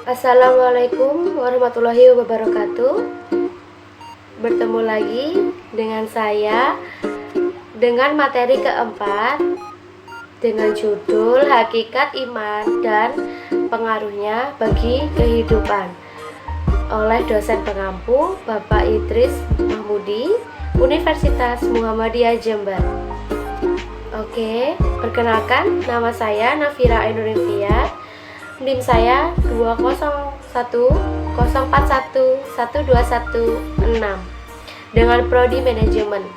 Assalamualaikum warahmatullahi wabarakatuh. Bertemu lagi dengan saya dengan materi keempat dengan judul Hakikat Iman dan Pengaruhnya bagi Kehidupan oleh dosen pengampu Bapak Idris Mahmudi, Universitas Muhammadiyah Jember. Oke, perkenalkan, nama saya Nafira Ainurifiat. NIM saya 20104112116 dengan prodi manajemen.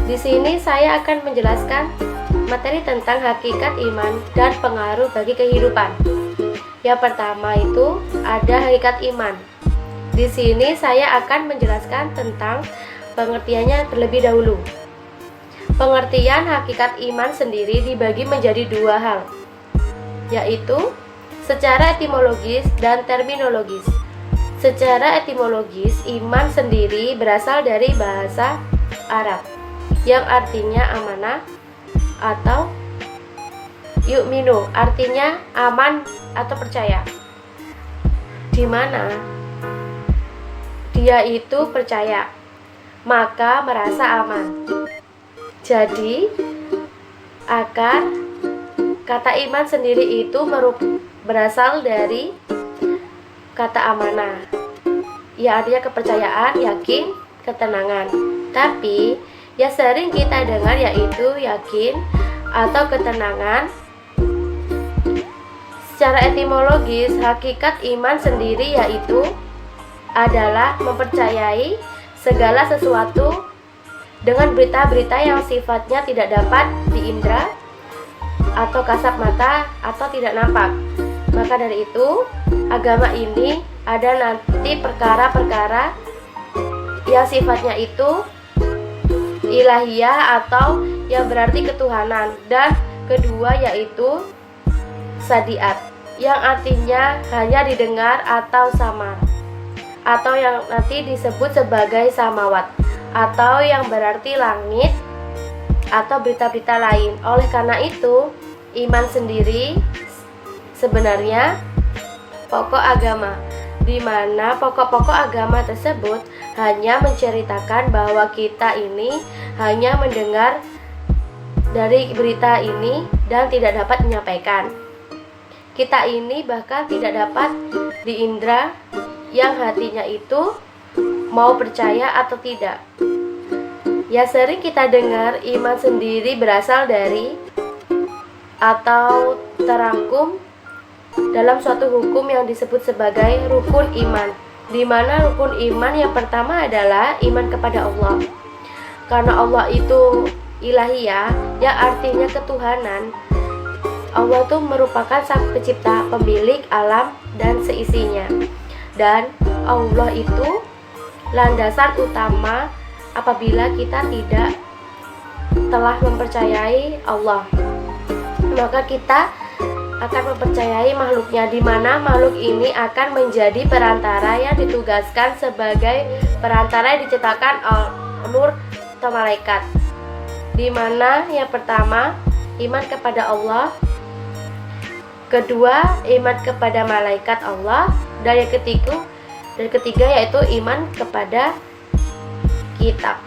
Di sini saya akan menjelaskan materi tentang hakikat iman dan pengaruh bagi kehidupan. Yang pertama itu ada hakikat iman. Di sini saya akan menjelaskan tentang pengertiannya terlebih dahulu. Pengertian hakikat iman sendiri dibagi menjadi dua hal, yaitu secara etimologis dan terminologis. Secara etimologis, iman sendiri berasal dari bahasa Arab yang artinya amanah atau yu'minu, artinya aman atau percaya, di mana dia itu percaya maka merasa aman. Jadi akar kata iman sendiri itu berasal dari kata amanah, ya artinya kepercayaan, yakin, ketenangan. Tapi yang sering kita dengar yaitu yakin atau ketenangan. Secara etimologis, hakikat iman sendiri yaitu adalah mempercayai segala sesuatu dengan berita-berita yang sifatnya tidak dapat diindra atau kasat mata atau tidak nampak. Maka dari itu, agama ini ada nanti perkara-perkara yang sifatnya itu ilahiyah atau yang berarti ketuhanan, dan kedua yaitu sadiat yang artinya hanya didengar atau samar, atau yang nanti disebut sebagai samawat, atau yang berarti langit atau berita-berita lain. Oleh karena itu, iman sendiri sebenarnya pokok agama, di mana pokok-pokok agama tersebut hanya menceritakan bahwa kita ini hanya mendengar dari berita ini dan tidak dapat menyampaikan. Kita ini bahkan tidak dapat diindra yang hatinya itu mau percaya atau tidak. Ya, sering kita dengar iman sendiri berasal dari atau terangkum dalam suatu hukum yang disebut sebagai rukun iman, di mana rukun iman yang pertama adalah iman kepada Allah. Karena Allah itu ilahiyah, yang artinya ketuhanan. Allah itu merupakan sang pencipta, pemilik alam dan seisinya. Dan Allah itu landasan utama apabila kita tidak telah mempercayai Allah, maka kita akan mempercayai makhluknya, di mana makhluk ini akan menjadi perantara yang ditugaskan sebagai perantara yang diciptakan nur atau malaikat. Di mana yang pertama iman kepada Allah, kedua iman kepada malaikat Allah, dan yang ketiga yaitu iman kepada kitab,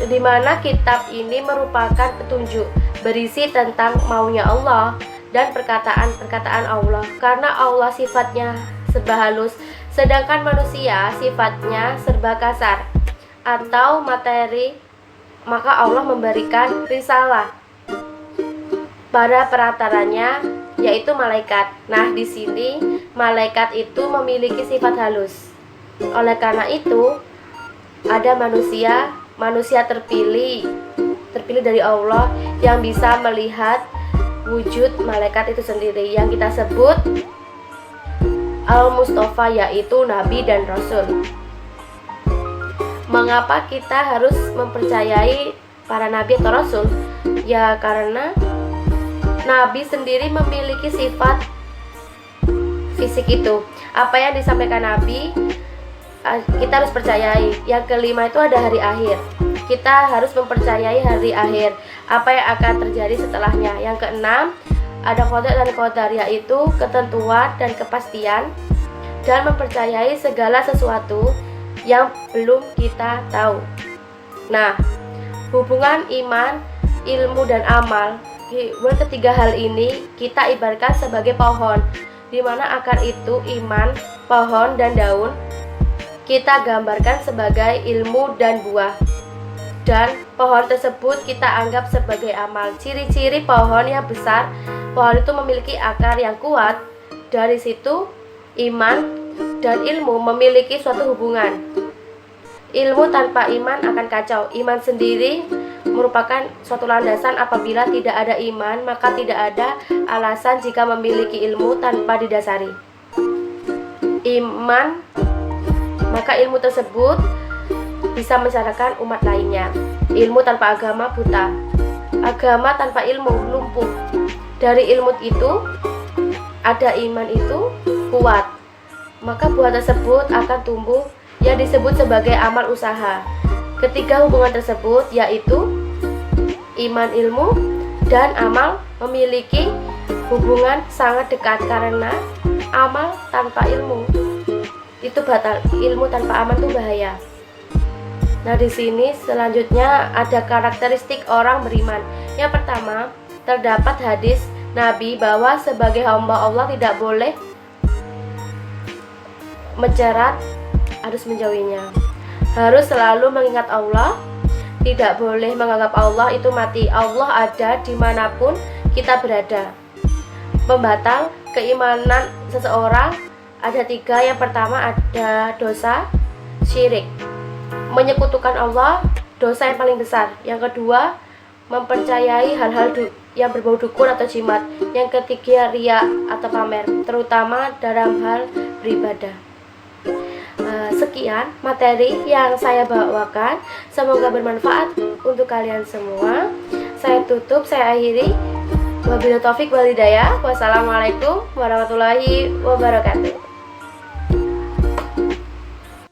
di mana kitab ini merupakan petunjuk berisi tentang maunya Allah dan perkataan-perkataan Allah. Karena Allah sifatnya serba halus, sedangkan manusia sifatnya serba kasar atau materi, maka Allah memberikan risalah pada perantaranya, yaitu malaikat. Nah, di sini malaikat itu memiliki sifat halus. Oleh karena itu, ada manusia terpilih dari Allah yang bisa melihat wujud malaikat itu sendiri, yang kita sebut Al-Mustafa, yaitu Nabi dan Rasul. Mengapa kita harus mempercayai para Nabi atau Rasul? Ya karena Nabi sendiri memiliki sifat fisik itu. Apa yang disampaikan Nabi kita harus percayai. Yang kelima itu ada hari akhir. Kita harus mempercayai hari akhir, apa yang akan terjadi setelahnya. Yang keenam ada qada dan qadar, yaitu ketentuan dan kepastian, dan mempercayai segala sesuatu yang belum kita tahu. Nah, hubungan iman, ilmu, dan amal, ketiga hal ini kita ibaratkan sebagai pohon, di mana akar itu iman, pohon, dan daun kita gambarkan sebagai ilmu dan buah, dan pohon tersebut kita anggap sebagai amal. Ciri-ciri pohon yang besar, pohon itu memiliki akar yang kuat. Dari situ iman dan ilmu memiliki suatu hubungan. Ilmu tanpa iman akan kacau. Iman sendiri merupakan suatu landasan. Apabila tidak ada iman, maka tidak ada alasan jika memiliki ilmu tanpa didasari iman, maka ilmu tersebut bisa mencerahkan umat lainnya. Ilmu tanpa agama buta, agama tanpa ilmu lumpuh. Dari ilmu itu ada iman itu kuat, maka buah tersebut akan tumbuh yang disebut sebagai amal usaha. Ketiga hubungan tersebut, yaitu iman, ilmu, dan amal, memiliki hubungan sangat dekat, karena amal tanpa ilmu itu batal, ilmu tanpa amal itu bahaya. Nah, di sini selanjutnya ada karakteristik orang beriman. Yang pertama, terdapat hadis Nabi bahwa sebagai hamba Allah tidak boleh mencerat, harus menjauhinya. Harus selalu mengingat Allah, tidak boleh menganggap Allah itu mati. Allah ada dimanapun kita berada. Pembatal keimanan seseorang ada 3. Yang pertama ada dosa syirik, menyekutukan Allah, dosa yang paling besar. Yang kedua, mempercayai hal-hal yang berbau dukun atau jimat. Yang ketiga, riya atau pamer, terutama dalam hal beribadah. Sekian materi yang saya bawakan, semoga bermanfaat untuk kalian semua. Saya tutup, saya akhiri. Wabillahi taufik wal hidayah. Wassalamualaikum warahmatullahi wabarakatuh.